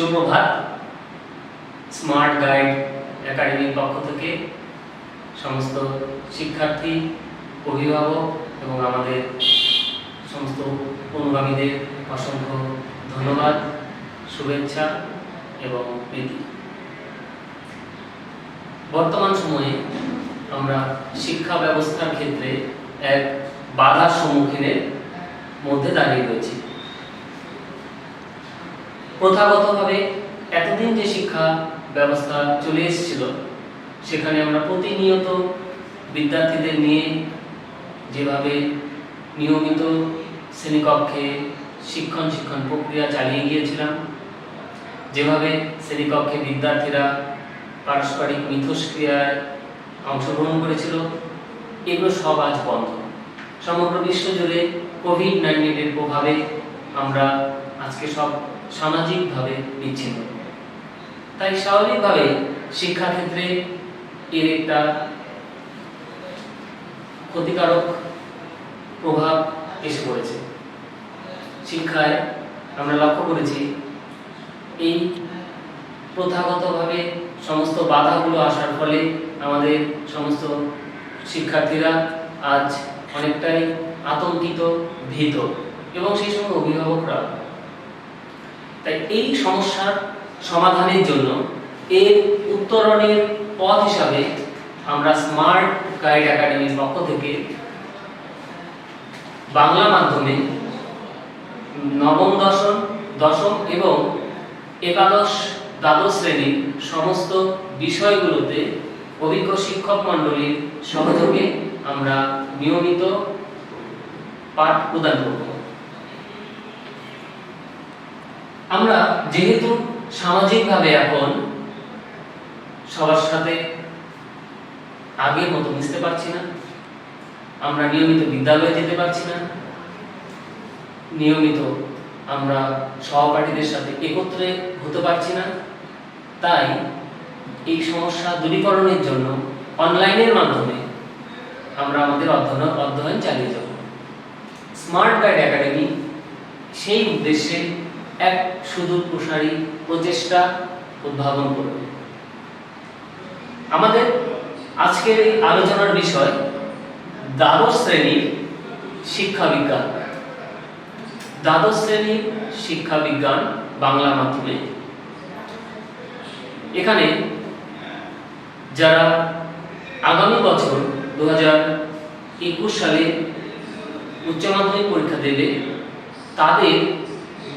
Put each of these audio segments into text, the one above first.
সুপ্রভাত। Smart guide একাডেমির পক্ষ থেকে সমস্ত শিক্ষার্থী, অভিভাবক এবং আমাদের সমস্ত অনুগামীদের অসংখ্য ধন্যবাদ, শুভেচ্ছা এবং প্রীতি। বর্তমান সময়ে আমরা শিক্ষা ব্যবস্থার ক্ষেত্রে এক বাধার সম্মুখীনের মধ্যে দাঁড়িয়ে রয়েছি। প্রথাগতভাবে এতদিন যে শিক্ষা ব্যবস্থা চলে এসেছিল, সেখানে আমরা প্রতিনিয়ত বিদ্যার্থীদের নিয়ে যেভাবে নিয়মিত শ্রেণীকক্ষে শিক্ষণ প্রক্রিয়া চালিয়ে গিয়েছিলাম, যেভাবে শ্রেণীকক্ষে বিদ্যার্থীরা পারস্পরিক মিথস্ক্রিয়ায় অংশগ্রহণ করেছিল, এগুলো সব আজ বন্ধ। সমগ্র বিশ্ব জুড়ে কোভিড-19 প্রভাবে আমরা আজকে সব সামাজিকভাবে বিচ্ছিন্ন। তাই স্বাভাবিকভাবে শিক্ষাক্ষেত্রে এর একটা ক্ষতিকারক প্রভাব এসে পড়েছে। শিক্ষায় আমরা লক্ষ্য করেছি এই প্রথাগতভাবে সমস্ত বাধাগুলো আসার ফলে আমাদের সমস্ত শিক্ষার্থীরা আজ অনেকটাই আতঙ্কিত, ভীত এবং সেই সঙ্গে অভিভাবকরা। তাই এই সমস্যার সমাধানের জন্য এর উত্তরণের পথ হিসাবে আমরা স্মার্ট গাইড একাডেমির পক্ষ থেকে বাংলা মাধ্যমে নবম, দশম এবং একাদশ, দ্বাদশ শ্রেণীর সমস্ত বিষয়গুলোতে অভিজ্ঞ শিক্ষক মণ্ডলীর সহযোগে আমরা নিয়মিত পাঠ প্রদান করব। আমরা যেহেতু সামাজিকভাবে এখন সবার সাথে আগের মতো মিশতে পারছি না, আমরা নিয়মিত বিদ্যালয়ে যেতে পারছি না, নিয়মিত আমরা সহপাঠীদের সাথে একত্রে হতে পারছি না, তাই এই সমস্যা দূরীকরণের জন্য অনলাইনের মাধ্যমে আমরা আমাদের অধ্যয়ন চালিয়ে যাব। স্মার্ট গাইড একাডেমি সেই উদ্দেশ্যে এক সুদূর প্রসারী প্রচেষ্টা উদ্ভাবন করবে। আমাদের আজকের এই আলোচনার বিষয় দ্বাদশ শ্রেণীর শিক্ষাবিজ্ঞান। দ্বাদশ শ্রেণীর শিক্ষাবিজ্ঞান বাংলা মাধ্যমে। এখানে যারা আগামী বছর 2021 সালে উচ্চ মাধ্যমিক পরীক্ষা দেবে, তাদের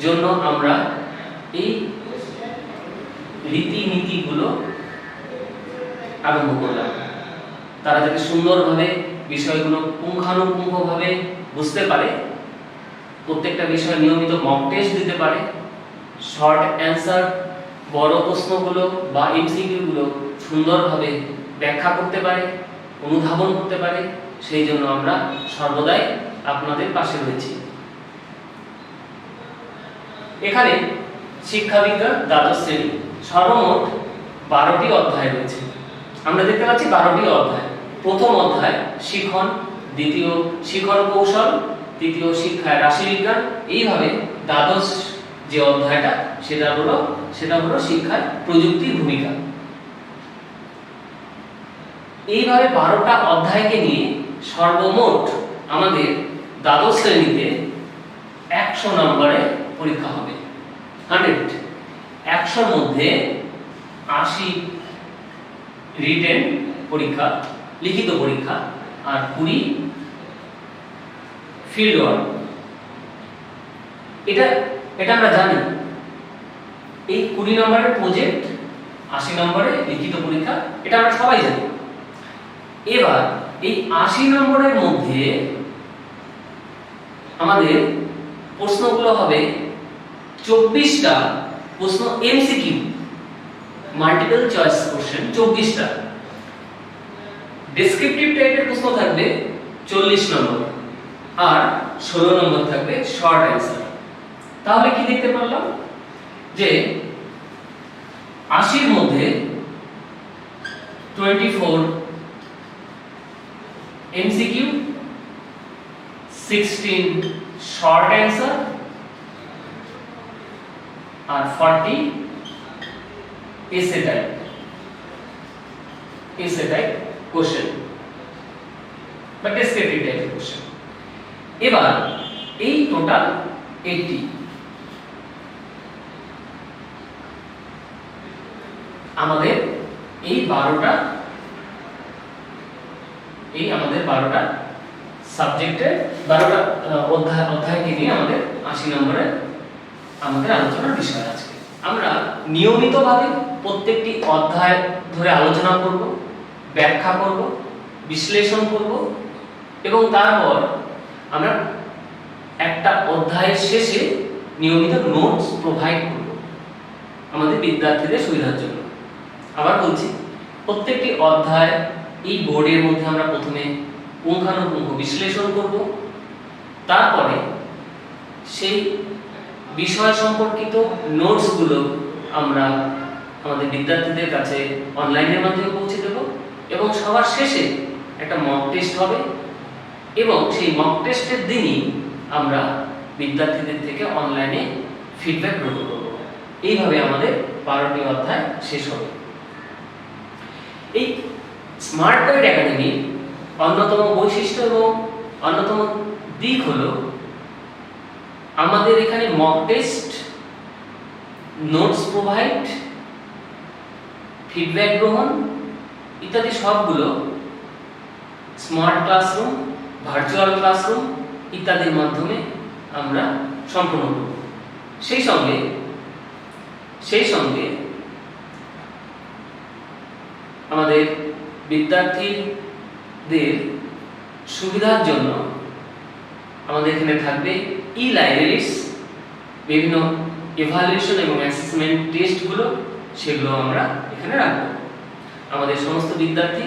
জন্য আমরা এই রীতিনীতিগুলো আরম্ভ করলাম। তারা যাতে সুন্দরভাবে বিষয়গুলো পুঙ্খানুপুঙ্খভাবে বুঝতে পারে, প্রত্যেকটা বিষয় নিয়মিত মক টেস্ট দিতে পারে, শর্ট অ্যান্সার, বড় প্রশ্নগুলো বা এমসিকিউগুলো সুন্দরভাবে ব্যাখ্যা করতে পারে, অনুধাবন করতে পারে, সেই জন্য আমরা সর্বদাই আপনাদের পাশে রয়েছি। এখানে শিক্ষাবিজ্ঞান দ্বাদশ শ্রেণী সর্বমোট 12টি অধ্যায় রয়েছে। আমরা দেখতে পাচ্ছি 12টি অধ্যায়। প্রথম অধ্যায় শিখন, দ্বিতীয় শিখন কৌশল, তৃতীয় শিক্ষায় রাশিবিজ্ঞান। এইভাবে দ্বাদশ যে অধ্যায়টা সেটা হলো শিক্ষায় প্রযুক্তির ভূমিকা। এইভাবে 12টা অধ্যায়কে নিয়ে সর্বমোট আমাদের দ্বাদশ শ্রেণীতে 100 নম্বরে পরীক্ষা হবে। 100 মধ্যে 80 রিটেন পরীক্ষা, লিখিত পরীক্ষা, আর 20 ফিল্ড ওয়ার্ক। এটা আমরা জানি। এই 20 নম্বরের প্রজেক্ট, 80 নম্বরের লিখিত পরীক্ষা, এটা আমরা সবাই জানি। এবার এই 80 নম্বরের মধ্যে আমাদের প্রশ্নগুলো হবে 24টা প্রশ্ন এমসিকিউ, মাল্টিপল চয়েস কোশ্চেন 24টা। ডেসক্রিপটিভ টাইপের প্রশ্ন থাকবে 40 নম্বর, আর 16 নম্বর থাকবে শর্ট অ্যান্সার। তাহলে কি দেখতে পারলাম যে 80 এর মধ্যে 24 এমসিকিউ, 16 শর্ট অ্যান্সার আর 40 এসে টাইপ কোশ্চেন বা ডেসক্রিপটিভ টাইপের কোশ্চেন। এবার এই টোটাল 80 আমাদের এই 12টা সাবজেক্টের 12টা অধ্যায়কে নিয়ে আমাদের 80 নম্বরের আমাদের আলোচনার বিষয় আজকে। আমরা নিয়মিতভাবে প্রত্যেকটি অধ্যায় ধরে আলোচনা করব, ব্যাখ্যা করব, বিশ্লেষণ করব এবং তারপর আমরা একটা অধ্যায়ের শেষে নিয়মিত নোটস প্রোভাইড করব আমাদের বিদ্যার্থীদের সুবিধার জন্য। আবার বলছি, প্রত্যেকটি অধ্যায় এই বোর্ডের মধ্যে আমরা প্রথমে পুঙ্খানুপুঙ্খ বিশ্লেষণ করব, তারপরে সেই বিষয় সম্পর্কিত নোটসগুলো আমরা আমাদের বিদ্যার্থীদের কাছে অনলাইনের মাধ্যমে পৌঁছে দেব এবং সবার শেষে একটা মক টেস্ট হবে এবং সেই মক টেস্টের দিনই আমরা বিদ্যার্থীদের থেকে অনলাইনে ফিডব্যাক গ্রহণ করব। এইভাবে আমাদের 12টি অধ্যায় শেষ হবে। এই স্মার্ট গাইড একাডেমির অন্যতম বৈশিষ্ট্য এবং অন্যতম দিক হলো আমাদের এখানে mock test, notes provide, feedback গ্রহণ ইত্যাদি সবগুলো স্মার্ট ক্লাসরুম, ভার্চুয়াল ক্লাসরুম ইত্যাদির মাধ্যমে আমরা সম্পন্ন করব। সেই সঙ্গে আমাদের বিদ্যার্থীদের সুবিধার জন্য আমাদের এখানে থাকবে ই-লাইব্রেরিজ, বিভিন্ন ইভালুয়েশন এবং অ্যাসেসমেন্ট টেস্টগুলো, সেগুলো আমরা এখানে রাখবো। আমাদের সমস্ত বিদ্যার্থী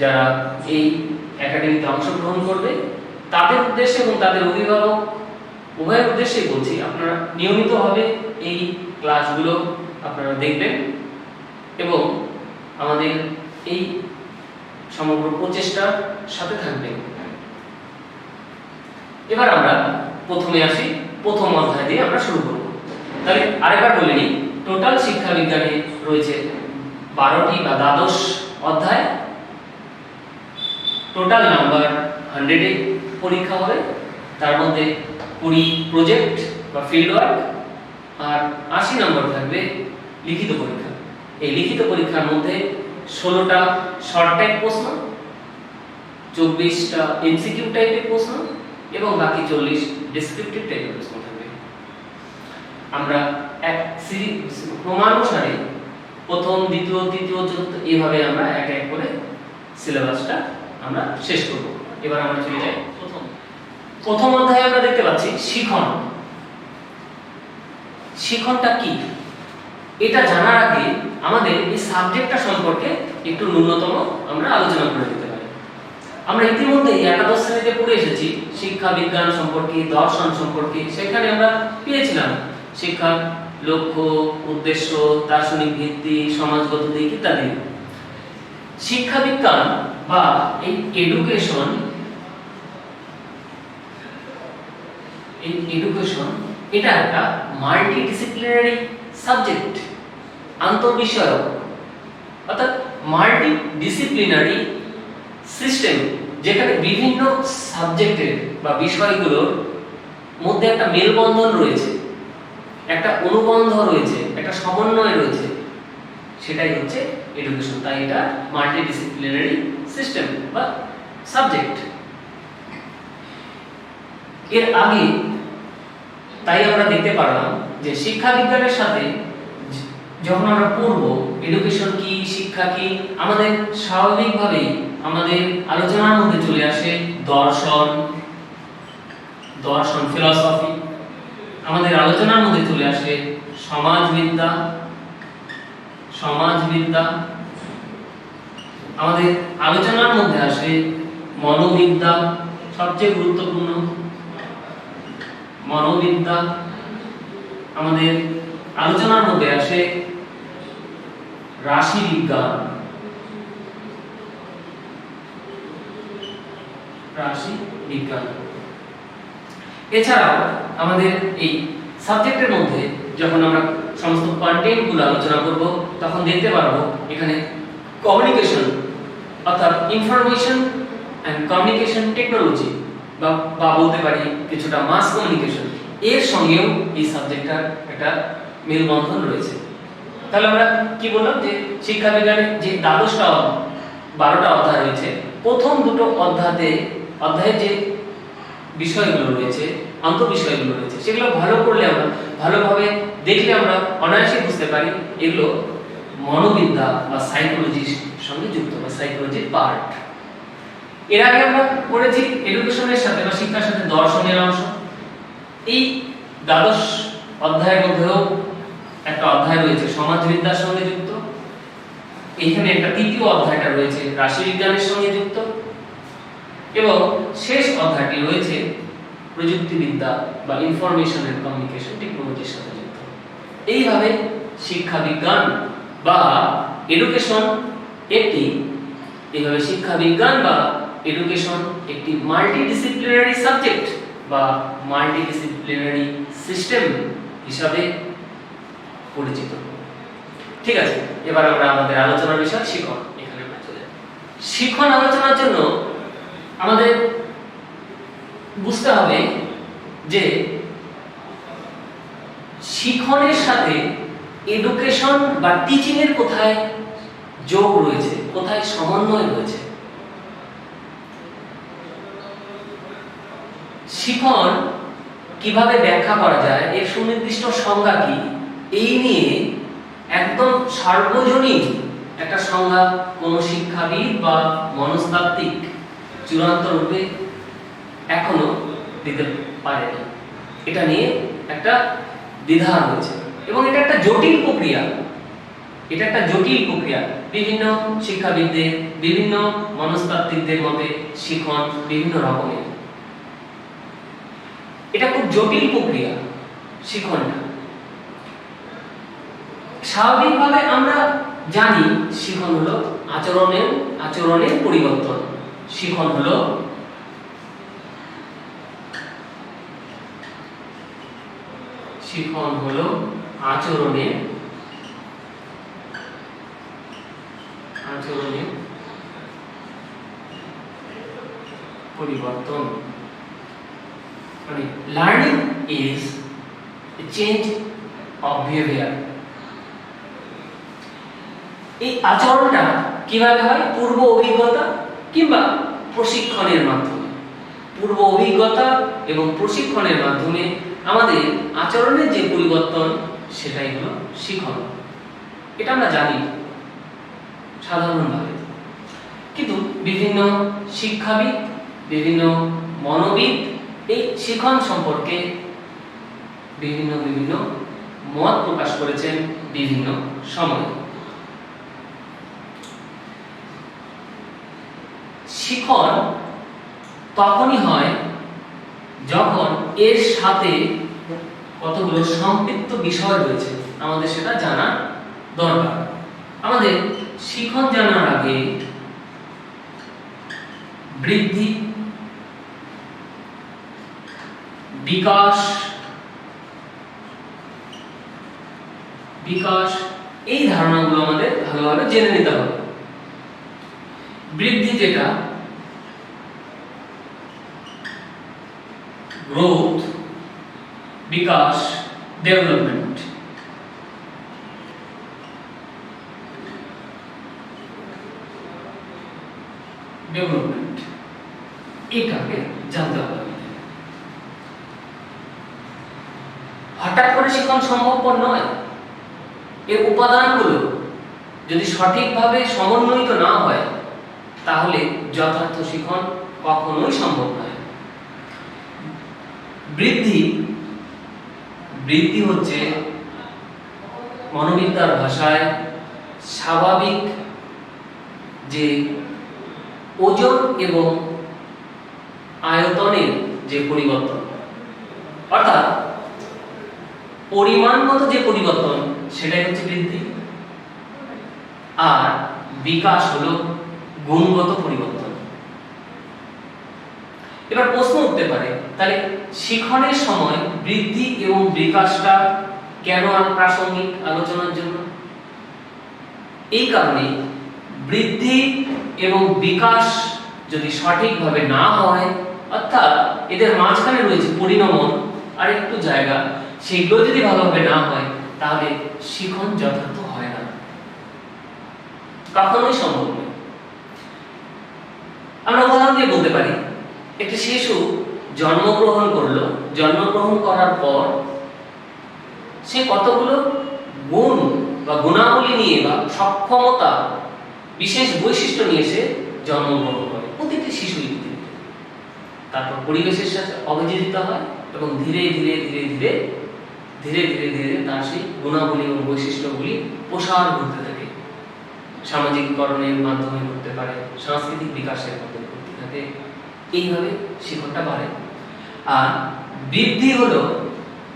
যারা এই একাডেমিতে অংশগ্রহণ করবে তাদের উদ্দেশ্যে এবং তাদের অভিভাবক উভয়ের উদ্দেশ্যেই বলছি, আপনারা নিয়মিতভাবে এই ক্লাসগুলো আপনারা দেখবেন এবং আমাদের এই সমগ্র প্রচেষ্টার সাথে থাকবেন। এবার আমরা প্রথমে আসি, প্রথম অধ্যায় দিয়ে আমরা শুরু করব। তাহলে আরেকবার বলে নিই, টোটাল শিক্ষা বিজ্ঞানে রয়েছে 12টি বা দ্বাদশ অধ্যায়। টোটাল নাম্বার 100-এ পরীক্ষা হবে, তার মধ্যে 20 প্রজেক্ট বা ফিল্ড ওয়ার্ক আর 80 নম্বর থাকবে লিখিত পরীক্ষা। এই লিখিত পরীক্ষার মধ্যে 16টা শর্ট টাইপ প্রশ্ন, 24টা এমসিকিউ টাইপের প্রশ্ন এবং বাকি 40 ডেসক্রিপটিভ টাইপের প্রশ্ন থাকবে। আমরা এক ক্রমানুসারে প্রথম, দ্বিতীয়, তৃতীয়, চতুর্থ এইভাবে আমরা এক এক করে সিলেবাসটা আমরা শেষ করব। এবার আমরা চলে যাই প্রথম অধ্যায়ে। আমরা দেখতে পাচ্ছি শিখন। শিখনটা কি এটা জানার আগে আমাদের এই সাবজেক্টটা সম্পর্কে একটু ন্যূনতম আমরা আলোচনা করে নিতে পারি। আমরা ইতিমধ্যেই একাদশ শ্রেণীতে পড়ে এসেছি শিক্ষা বিজ্ঞান সম্পর্কে, দর্শন সম্পর্কে। সেখানে আমরা পেয়েছিলাম শিক্ষার লক্ষ্য, উদ্দেশ্য, দার্শনিক ভিত্তি, সমাজগত দিক ইত্যাদি। শিক্ষা বিজ্ঞান বা এই এডুকেশন এটা একটা মাল্টিডিসিপ্লিনারি সাবজেক্ট, আন্তঃবিষয়ক, অর্থাৎ মাল্টিডিসিপ্লিনারি সিস্টেম, যেখানে বিভিন্ন সাবজেক্টের বা বিষয়গুলোর মধ্যে একটা মেলবন্ধন রয়েছে, একটা অনুবন্ধ রয়েছে, একটা সমন্বয় রয়েছে, সেটাই হচ্ছে এডুকেশন। তাই এটা মাল্টিডিসিপ্লিনারি সিস্টেম বা সাবজেক্ট। এর আগে তাই আমরা দেখতে পারলাম যে শিক্ষা বিজ্ঞানের সাথে যখন আমরা পড়ব এডুকেশন কি, শিক্ষা কি, আমাদের স্বাভাবিকভাবেই আমাদের আলোচনার মধ্যে চলে আসে দর্শন, ফিলসফি। আমাদের আলোচনার মধ্যে চলে আসে সমাজবিদ্যা। আমাদের আলোচনার মধ্যে আসে মনোবিদ্যা, সবচেয়ে গুরুত্বপূর্ণ মনোবিদ্যা। আমাদের আলোচনার মধ্যে আসে রাশি বিজ্ঞান, এছাড়াও আমাদের এই সাবজেক্টের মধ্যে যখন আমরা সমস্ত কন্টেন্টগুলো আলোচনা করব, তখন দেখতে পারবো এখানে কমিউনিকেশন অর্থাৎ ইনফরমেশন অ্যান্ড কমিউনিকেশন টেকনোলজি বা বলতে পারি কিছুটা মাস কমিউনিকেশন, এর সঙ্গেও এই সাবজেক্টটার একটা মেলবন্ধন রয়েছে। তাহলে আমরা কি বললাম যে শিক্ষা বিজ্ঞানের যে 12টা অধ্যায় রয়েছে, প্রথম দুটো অধ্যায়ের যে বিষয়গুলো রয়েছে, অন্তর্বিষয়গুলো রয়েছে, সেগুলো ভালো করলে আমরা ভালোভাবে দেখলে আমরা অনায়াসে বুঝতে পারি এগুলো মনোবিদ্যা বা সাইকোলজির সঙ্গে যুক্ত বা সাইকোলজির পার্ট। এর আগে আমরা পড়েছি এডুকেশনের সাথে বা শিক্ষার সাথে দর্শনের অংশ। এই 12 অধ্যায়ের মধ্যেও একটা অধ্যায় রয়েছে সমাজবিদ্যার সঙ্গে যুক্ত, এখানে একটা তৃতীয় অধ্যায়টা রয়েছে রাশিবিজ্ঞানের সঙ্গে যুক্ত, এবং শেষ অধ্যায়টি রয়েছে প্রযুক্তিবিদ্যা বা ইনফরমেশন এন্ড কমিউনিকেশন টেকনোলজির সাথে যুক্ত। এইভাবে শিক্ষা বিজ্ঞান বা এডুকেশন একটি মাল্টিডিসিপ্লিনারি সাবজেক্ট বা মাল্টিডিসিপ্লিনারি সিস্টেম হিসাবে পরিচিত। ঠিক আছে, এবার আমরা আমাদের আলোচনার বিষয় শিখন। এখানে আমরা চলে যাব। শিখন আলোচনার জন্য আমাদের বুঝতে হবে যে শিখনের সাথে এডুকেশন বা টিচিং এর কোথায় যোগ রয়েছে, কোথায় সমন্বয় রয়েছে। শিখন কিভাবে ব্যাখ্যা করা যায়, এর সুনির্দিষ্ট সংজ্ঞা কি, এই নিয়ে একদম সার্বজনীন একটা সংজ্ঞা কোন শিক্ষাবিদ বা মনস্তাত্ত্বিক চূড়ান্ত রূপে এখনো দিতে পারেনি। এটা নিয়ে একটা দ্বিধা রয়েছে এবং এটা একটা জটিল প্রক্রিয়া। বিভিন্ন শিক্ষাবিদদের, বিভিন্ন মনস্তাত্ত্বিকদের মতে শিখন বিভিন্ন রকমের। এটা খুব জটিল প্রক্রিয়া শিখনটা। স্বাভাবিকভাবে আমরা জানি শিখন হলো আচরণের পরিবর্তন। শিখন হলো আচরণের পরিবর্তন। মানে learning is a change of behaviour. এই আচরণটা কিভাবে হয়? পূর্ব অভিজ্ঞতা কিংবা প্রশিক্ষণের মাধ্যমে। পূর্ব অভিজ্ঞতা এবং প্রশিক্ষণের মাধ্যমে আমাদের আচরণের যে পরিবর্তন, সেটাই হলো শিখন। এটা আমরা জানি সাধারণভাবে, কিন্তু বিভিন্ন শিক্ষাবিদ, বিভিন্ন মনোবিদ এই শিখন সম্পর্কে বিভিন্ন মত প্রকাশ করেছেন বিভিন্ন সময়ে। শিখন তখনই হয় যখন এর সাথে কতগুলো সম্পৃক্ত বিষয় রয়েছে, আমাদের সেটা জানা দরকার। আমাদের শিখন জানার আগে বৃদ্ধি, বিকাশ এই ধারণাগুলো আমাদের ভালোভাবে জেনে নিতে হবে। বৃদ্ধি যেটা গ্রোথ, বিকাশ, ডেভেলপমেন্ট। এটাকে জানতে হবে। হঠাৎ করে শিখন সম্ভবপর নয়। এর উপাদানগুলো যদি সঠিকভাবে সমন্বয়িত না হয়, তাহলে যথার্থ শিখন কখনোই সম্ভব নয়। বৃদ্ধি হচ্ছে মনোবিদ্যার ভাষায় স্বাভাবিক যে ওজন এবং আয়তনের যে পরিবর্তন, অর্থাৎ পরিমাণগত যে পরিবর্তন, সেটাই হচ্ছে বৃদ্ধি। আর বিকাশ হলো গুণগত পরিবর্তন। এবার প্রশ্ন উঠতে পারে, তাহলে শিখনের সময় বৃদ্ধি এবং বিকাশটা কেন প্রাসঙ্গিক আলোচনার জন্য? এই কারণে বৃদ্ধি এবং বিকাশ যদি সঠিকভাবে না হয়, অর্থাৎ এদের মাঝখানে রয়েছে পরিণমন আর একটু জায়গা, সেগুলো যদি ভালোভাবে না হয় তাহলে শিখন যথার্থ হয় না, কখনোই সম্ভব নয়। আমরা উদাহরণ দিয়ে বলতে পারি, একটি শিশু জন্মগ্রহণ করলো, জন্মগ্রহণ করার পর সে কতগুলো গুণ বা গুণাবলী নিয়ে বা সক্ষমতা, বিশেষ বৈশিষ্ট্য নিয়ে সে জন্মগ্রহণ করে, প্রতিটি শিশুই। তারপর পরিবেশের সাথে অভিযোজিত হয় এবং ধীরে ধীরে ধীরে ধীরে ধীরে ধীরে ধীরে তার সেই গুণাবলী এবং বৈশিষ্ট্যগুলি প্রসার করতে থাকে। সামাজিককরণের মাধ্যমে করতে পারে, সাংস্কৃতিক বিকাশের মাধ্যমে করতে থাকে, এইভাবে শিখনটা বাড়ে। আর বৃদ্ধি হলো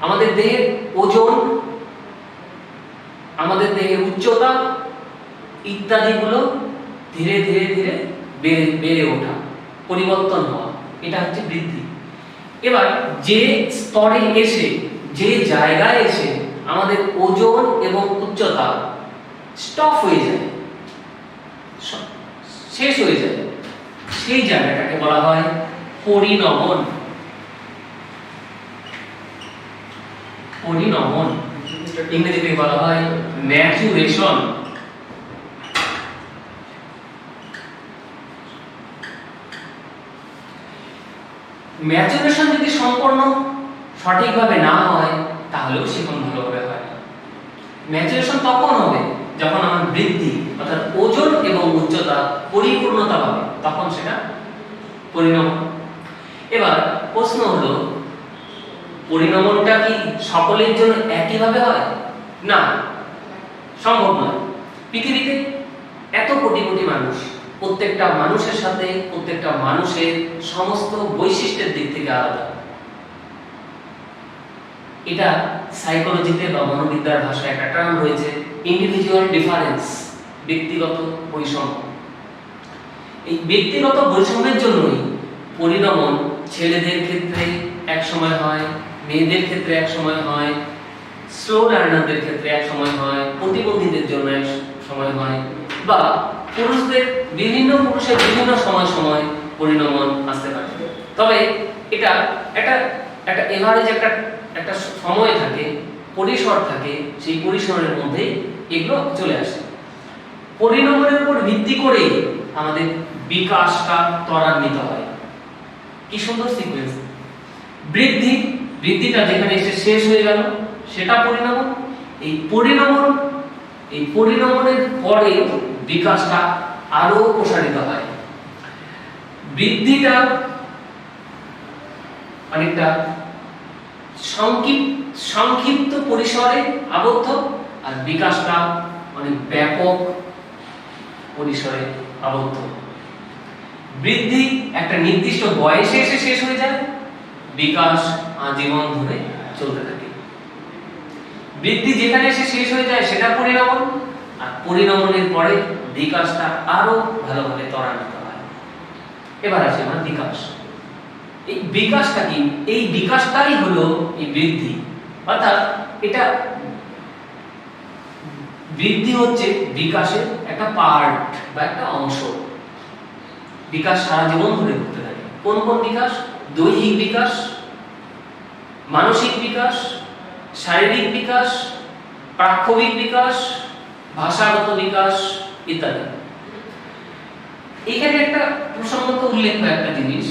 আমাদের দেহের ওজন, আমাদের দেহের উচ্চতা ইত্যাদিগুলো ধীরে ধীরে ধীরে বেড়ে ওঠা, পরিবর্তন হওয়া, এটা হচ্ছে বৃদ্ধি। এবার যে স্তরে এসে, যে জায়গায় এসে আমাদের ওজন এবং উচ্চতা স্টপ হয়ে যায়, শেষ হয়ে যায়, সেই জায়গাটাকে বলা হয় পরিণমন। পরিণমন ইংরেজিতে বলা হয় ম্যাচুরেশন। ম্যাচুরেশন যদি সম্পূর্ণ সঠিকভাবে না হয় তাহলেও শিখন ভালোভাবে হয় না। ম্যাচুরেশন তখন হবে যখন আমার বৃদ্ধি অর্থাৎ ওজন এবং উচ্চতা পরিপূর্ণতা পাবে, তখন সেটা পরিণমন। এবার প্রশ্ন হলো, পরিণমনটা কি সকলের জন্য একইভাবে হয়? না, সম্ভব নয়। পৃথিবীতে এত কোটি কোটি মানুষ, প্রত্যেকটা মানুষের সাথে প্রত্যেকটা মানুষের সমস্ত বৈশিষ্ট্যের দিক থেকে আলাদা। এটা সাইকোলজিতে বা মনোবিদ্যার ভাষায় একটা টার্ম রয়েছে, ইন্ডিভিজুয়াল ডিফারেন্স, ব্যক্তিগত বৈষম্য। এই ব্যক্তিগত বৈষম্যের জন্যই পরিণমন ছেলেদের ক্ষেত্রে এক সময় হয়, মেয়েদের ক্ষেত্রে এক সময় হয়, স্লো লার্নারদের ক্ষেত্রে এক সময় হয়, প্রতিবন্ধীদের জন্য এক সময় হয়, বা পুরুষের বিভিন্ন সময় সময় পরিণমন আসতে পারে। তবে এটা একটা এভারেজ একটা সময় থাকে, পরিসর থাকে, সেই পরিসরের মধ্যে এগুলো চলে আসে। পরিণমনের উপর ভিত্তি করে আমাদের বিকাশটা ত্বরান্বিত হয়। কি সুন্দর সিকোয়েন্স! বৃদ্ধিটা যেখানে এসে শেষ হয়ে গেল সেটা পরিণমন। এই পরিণমনের পরে বিকাশটা আরো প্রসারিত হয়। বৃদ্ধিটা অনেকটা সংক্ষিপ্ত পরিসরে আবদ্ধ, আর বিকাশটা অনেক ব্যাপক পরিসরে আবদ্ধ। বৃদ্ধি একটা নির্দিষ্ট বয়সে এসে শেষ হয়ে যায়, বিকাশ আজীবন ধরে চলতে থাকে। বৃদ্ধি যেখানে এসে শেষ হয়ে যায় সেটা পরিণমন, আর পরিণমনের পরে বিকাশটা আরো ভালোভাবে ত্বরান্বিত হয়। এবার আসে আমার বিকাশ। এই বিকাশটা কি? এই বিকাশটাই হলো এই বৃদ্ধি। অর্থাৎ এটা বৃদ্ধি হচ্ছে বিকাশের একটা পার্ট বা একটা অংশ। বিকাশ সারা জীবন ধরে ঘটতে থাকে। কোন কোন বিকাশ? দৈহিক বিকাশ, মানসিক বিকাশ, শারীরিক বিকাশ, প্রাক্ষবিক বিকাশ, ভাষাগত বিকাশ ইত্যাদি। এখানে একটা প্রসঙ্গত উল্লেখ্য একটা জিনিস,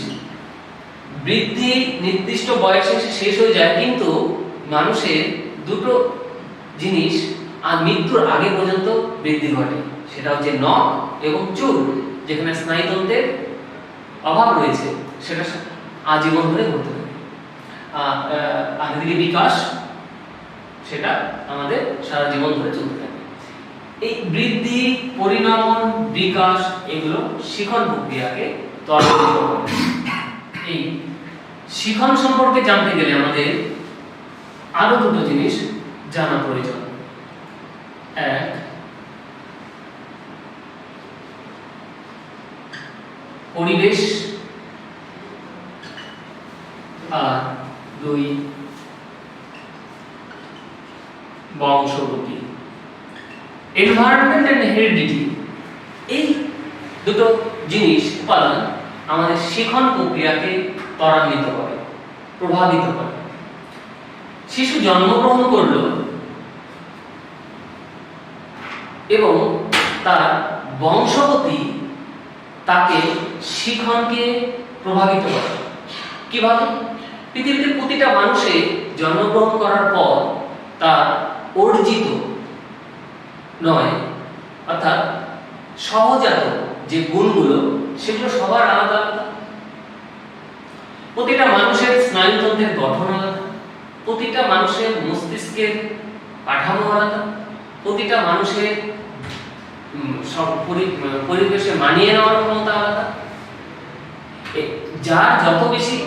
বৃদ্ধি নির্দিষ্ট বয়সে শেষ হয়ে যায়, কিন্তু মানুষের দুটো জিনিস আর মৃত্যুর আগে পর্যন্ত বৃদ্ধি ঘটে। সেটা হচ্ছে নখ এবং চুল, যেখানে স্নায়ুতন্ত্রের অভাব রয়েছে সেটা আজীবন ধরে ঘটতে থাকে। আর এদিকে বিকাশ সেটা আমাদের সারা জীবন ধরে চলতে থাকে। এই বৃদ্ধি, পরিণমন, বিকাশ এগুলো শিখন প্রক্রিয়াকে ত্বরান্বিত করে। এই শিখন সম্পর্কে জানতে গেলে আমাদের আরো দুটো জিনিস জানা প্রয়োজন। এক, পরিবেশ, আর দুই এনভায়রনমেন্ট এন্ড হেরিডিটি, এই দুটো জিনিস উপাদান আমাদের শিখন প্রক্রিয়াকে ত্বরান্বিত করে, প্রভাবিত করে। শিশু জন্মগ্রহণ করলো এবং তার বংশগতি তাকে শিখনকে প্রভাবিত করে। কিভাবে? পৃথিবীতে প্রতিটা মানুষে জন্মগ্রহণ করার পর তার অর্জিত নয়, অর্থাৎ সহজাত যে গুণগুলো সেগুলো সবার আলাদা আলাদা। প্রতিটা মানুষের স্নায়ুতন্ত্রের গঠন আলাদা, প্রতিটা মানুষের মস্তিষ্কের কাঠামো আলাদা, প্রতিটা মানুষের পরিবেশে মানিয়ে নেওয়ার ক্ষমতা আলাদা। যার যত বেশি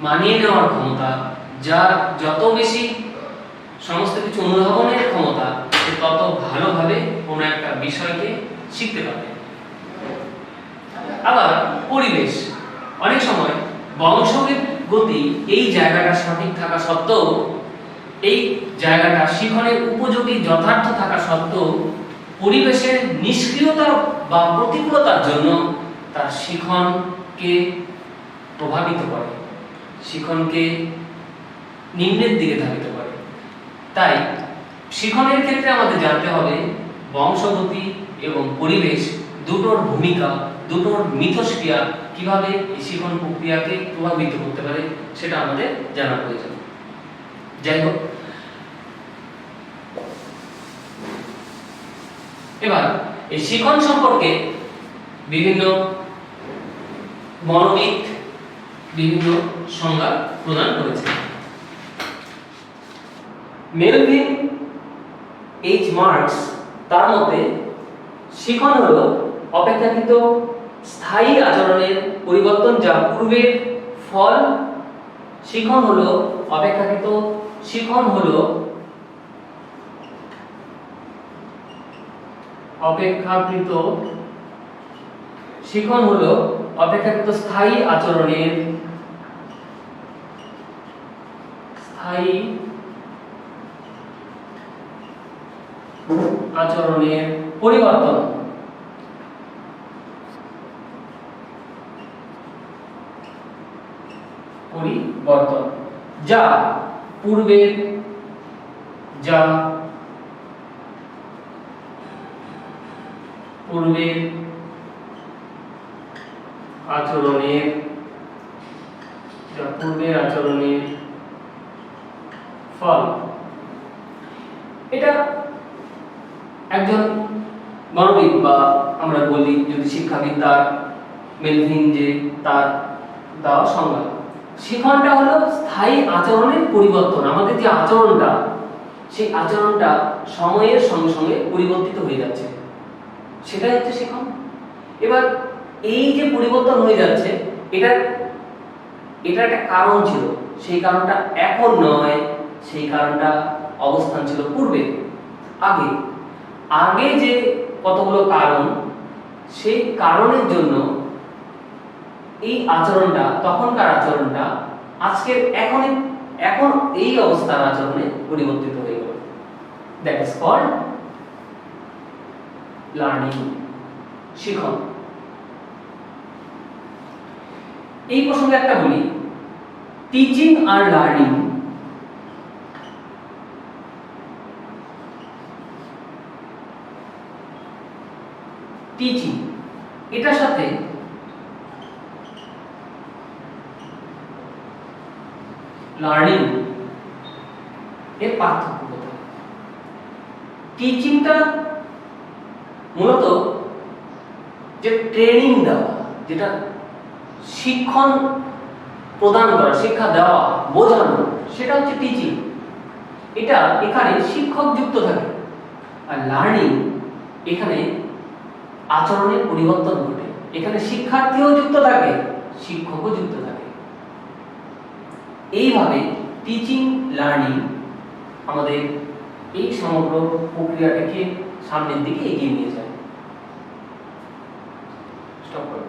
মানিয়ে নেওয়ার ক্ষমতা, যার যত বেশি সমস্ত কিছু অনুধাবনের ক্ষমতা, সে তত ভালোভাবে কোনো একটা বিষয়কে শিখতে পারবে। আবার পরিবেশ, অনেক সময় বংশগতি এই জায়গাটা সঠিক থাকা সত্ত্বেও, এই জায়গাটা শিখনের উপযোগী যথার্থ থাকা সত্ত্বেও পরিবেশের নিষ্ক্রিয়তা বা প্রতিকূলতার জন্য তার শিখনকে প্রভাবিত করে, শিখনকে নিম্নের দিকে ধাবিত করে। তাই শিখনের ক্ষেত্রে আমাদের জানতে হবে বংশগতি এবং পরিবেশ দুটোর ভূমিকা, দুটোর মিথস্ক্রিয়া কিভাবে এই শিখন প্রক্রিয়াকে প্রভাবিত করতে পারে সেটা আমাদের জানা প্রয়োজন। যাই হোক, এবার এই শিখন সম্পর্কে বিভিন্ন মনোবিদ বিভিন্ন সংজ্ঞা প্রদান করেছে। মেলভিন এইচ মার্কস তার মতে শিখন হলো অপেক্ষাকৃত স্থায়ী আচরণের পরিবর্তন যা পূর্বের ফল। শিখন হলো অপেক্ষাকৃত স্থায়ী আচরণের পরিবর্তন যা পূর্বের আচরণের ফল। এটা একজন মনোবিদ বা আমরা বলি যদি শিক্ষাবিদ, তার মেলভিন যে তার দেওয়া সংজ্ঞা। শিখনটা হলো স্থায়ী আচরণের পরিবর্তন। আমাদের যে আচরণটা, সেই আচরণটা সময়ের সঙ্গে সঙ্গে পরিবর্তিত হয়ে যাচ্ছে, সেটাই হচ্ছে শিখন। এবার এই যে পরিবর্তন হয়ে যাচ্ছে, এটা একটা কারণ ছিল, সেই কারণটা এখন নয়, সেই কারণটা অবস্থান ছিল পূর্বে, আগে যে কতগুলো কারণ, সেই কারণের জন্য এই আচরণটা, তখনকার আচরণটা আজকের এখন এই অবস্থার আচরণে পরিবর্তিত হয়ে গেল। দ্যাট ইজ কল্ড লার্নিং, শিখন। এই প্রসঙ্গে একটা বলি, টিচিং আর লার্নিং এটার সাথে লার্নিং এর পার্থক্য কোথায়? টিচিংটা মূলত যে ট্রেনিং দেওয়া, যেটা শিক্ষণ প্রদান করা, শিক্ষা দেওয়া, বোঝানো, সেটা হচ্ছে টিচিং। এটা এখানে শিক্ষক যুক্ত থাকে। আর লার্নিং এখানে আচরণের পরিবর্তন ঘটে, এখানে শিক্ষার্থীও যুক্ত থাকে, শিক্ষকও যুক্ত থাকে। এইভাবে টিচিং লার্নিং আমাদের এই সমগ্র প্রক্রিয়াটাকে সামনের দিকে এগিয়ে নিয়ে যায়। স্টপ করো।